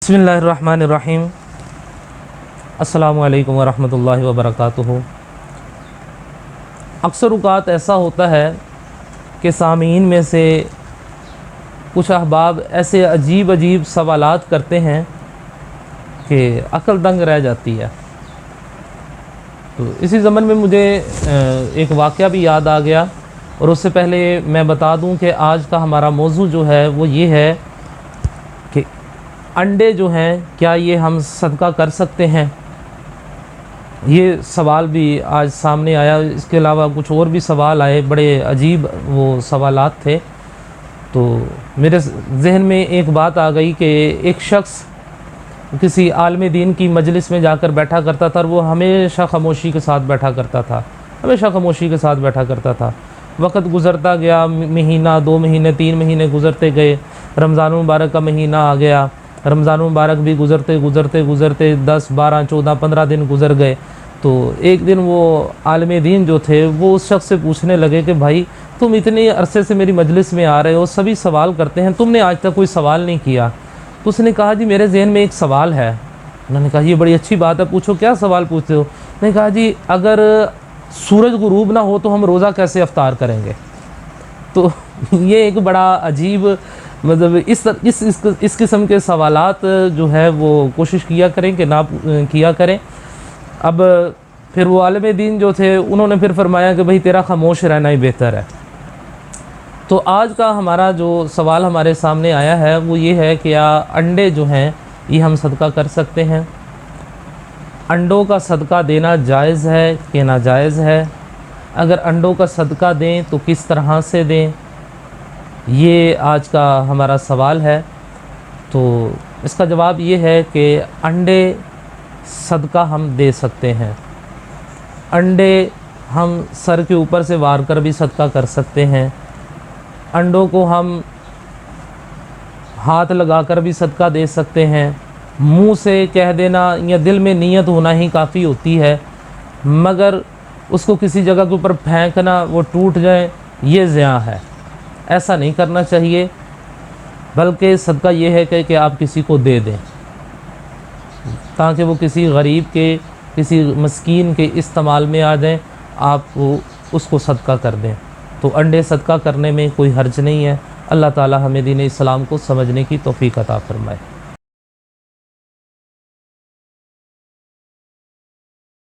बिस्मिल्लाहिर्रहमानिर्रहीम। अस्सलामु अलैकुम वरहमतुल्लाहि वबरकातुहू। अक्सर औक़ात ऐसा होता है कि सामीन में से कुछ अहबाब ऐसे अजीब अजीब सवालात करते हैं कि अक्ल दंग रह जाती है। तो इसी ज़मन में मुझे एक वाक़या भी याद आ गया, और उससे पहले मैं बता दूं कि आज का हमारा मौजू जो है वो ये है कि अंडे जो हैं क्या ये हम सदका कर सकते हैं। ये सवाल भी आज सामने आया। इसके अलावा कुछ और भी सवाल आए, बड़े अजीब वो सवालात थे। तो मेरे जहन में एक बात आ गई कि एक शख्स किसी आलम दीन की मजलिस में जाकर बैठा करता था, और वो हमेशा खामोशी के साथ बैठा करता था, हमेशा खामोशी के साथ बैठा करता था। वक्त गुज़रता गया, महीना, 2 महीने, 3 महीने गुज़रते गए। रमज़ान मुबारक का महीना आ गया। रमज़ान मुबारक भी गुज़रते गुज़रते गुज़रते 10, 12, 14, 15 दिन गुज़र गए। तो एक दिन वो आलम दीन जो थे वो उस शख्स से पूछने लगे कि भाई तुम इतने अरसे से मेरी मजलिस में आ रहे हो, सभी सवाल करते हैं, तुमने आज तक कोई सवाल नहीं किया। तो उसने कहा जी मेरे जहन में एक सवाल है। उन्होंने कहा ये बड़ी अच्छी बात है, पूछो क्या सवाल पूछते हो। उसने कहा जी अगर सूरज गुरूब ना हो तो हम रोज़ा कैसे अफ्तार करेंगे। तो ये एक बड़ा अजीब मतलब इस किस्म के सवालात जो है वो कोशिश किया करें कि ना किया करें। अब फिर वो आलिम दीन जो थे उन्होंने फिर फरमाया कि भाई तेरा खामोश रहना ही बेहतर है। तो आज का हमारा जो सवाल हमारे सामने आया है वो ये है कि क्या अंडे जो हैं ये हम सदका कर सकते हैं। अंडों का सदका देना जायज़ है कि नाजायज़ है। अगर अंडों का सदका दें तो किस तरह से दें, ये आज का हमारा सवाल है। तो इसका जवाब ये है कि अंडे सदका हम दे सकते हैं। अंडे हम सर के ऊपर से वार कर भी सदका कर सकते हैं। अंडों को हम हाथ लगाकर भी सदका दे सकते हैं। मुंह से कह देना या दिल में नीयत होना ही काफ़ी होती है, मगर उसको किसी जगह के ऊपर फेंकना, वो टूट जाए, ये ज़िया है। ऐसा नहीं करना चाहिए, बल्कि सदका ये है कि आप किसी को दे दें ताकि वो किसी गरीब के, किसी मस्कीन के इस्तेमाल में आ जाएं, आप उसको सदका कर दें। तो अंडे सदका करने में कोई हर्ज नहीं है। अल्लाह ताला हमें दीन इस्लाम को समझने की तौफीक अता फरमाए।